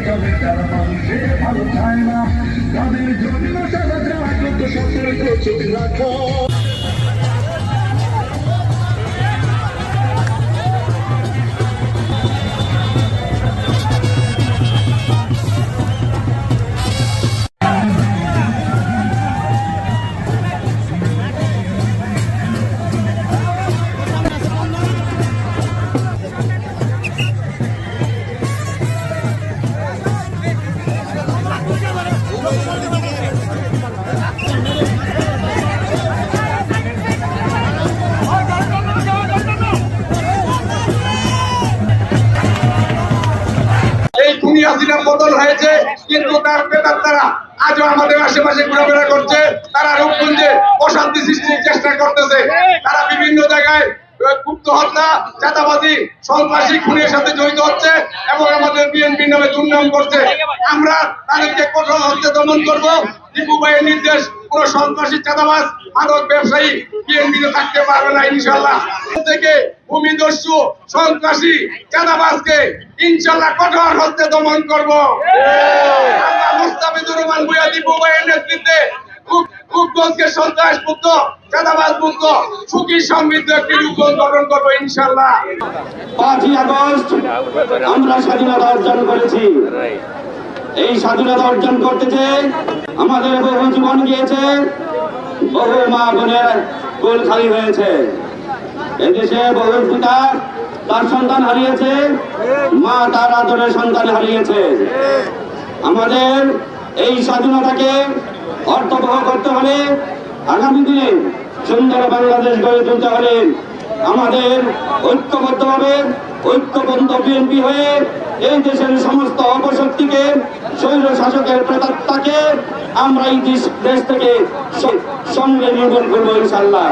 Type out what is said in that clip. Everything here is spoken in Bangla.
তবে তারা মানুষের ভালো চায় না, তাদের জন্য তারা যত সতর্ক চোখ রাখো। পতন হয়েছে, কিন্তু তার প্রেতাত্মারা আজও আমাদের আশেপাশে ঘোরাফেরা করছে। তারা রূপগঞ্জে অশান্তি সৃষ্টির চেষ্টা করতেছে। তারা বিভিন্ন জায়গায় গুপ্ত হত্যা, চাঁদাবাজি, সন্ত্রাসী খুনের সাথে জড়িত হচ্ছে এবং আমাদের বিএনপির নামে দুর্নাম করছে। আমরা তাদেরকে কঠোর হস্তে দমন করব। দীপু ভাইয়ের নির্দেশ, কোন সন্ত্রাসী, চাঁদাবাজ, মাদক ব্যবসায়ী বিএনপিতে থাকতে পারবে না ইনশাল্লাহ। থেকে ভূমিদস্যু, সন্ত্রাসী, চাঁদাবাজকে ইনশাল্লাহ কঠোর হস্তে দমন করব। আমরা মুস্তাফিজুর রহমান ভূঁইয়া দীপু ভাইয়ের নেতৃত্বে রূপগঞ্জকে সন্ত্রাস মুক্ত, চাঁদাবাজ মুক্ত, সুখী সমৃদ্ধ একটি রূপগঞ্জ গঠন করবো ইনশাল্লাহ। 5ই আগস্ট আমরা স্বাধীনতা অর্জন করেছি। এই স্বাধীনতা অর্জন করতে যে আমাদের বহু জীবন গিয়েছে, বহু মা বোনের কোল খালি হয়েছে। এদেশে বহু পিতা তার সন্তান হারিয়েছে, মা তার আদরের সন্তান হারিয়েছে। আমাদের এই স্বাধীনতাকে অর্থবহ করতে হলে, আগামী দিনে সুন্দর বাংলাদেশ গড়ে তুলতে হলে আমাদের ঐক্যবদ্ধভাবে ঐক্যবদ্ধ বিএনপি হয়ে এই দেশের সমস্ত অপশক্তিকে, স্বৈর শাসকের প্রেতাত্মাকে আমরা এই দেশ থেকে সঙ্গে নির্মূল করবো ইনশাল্লাহ।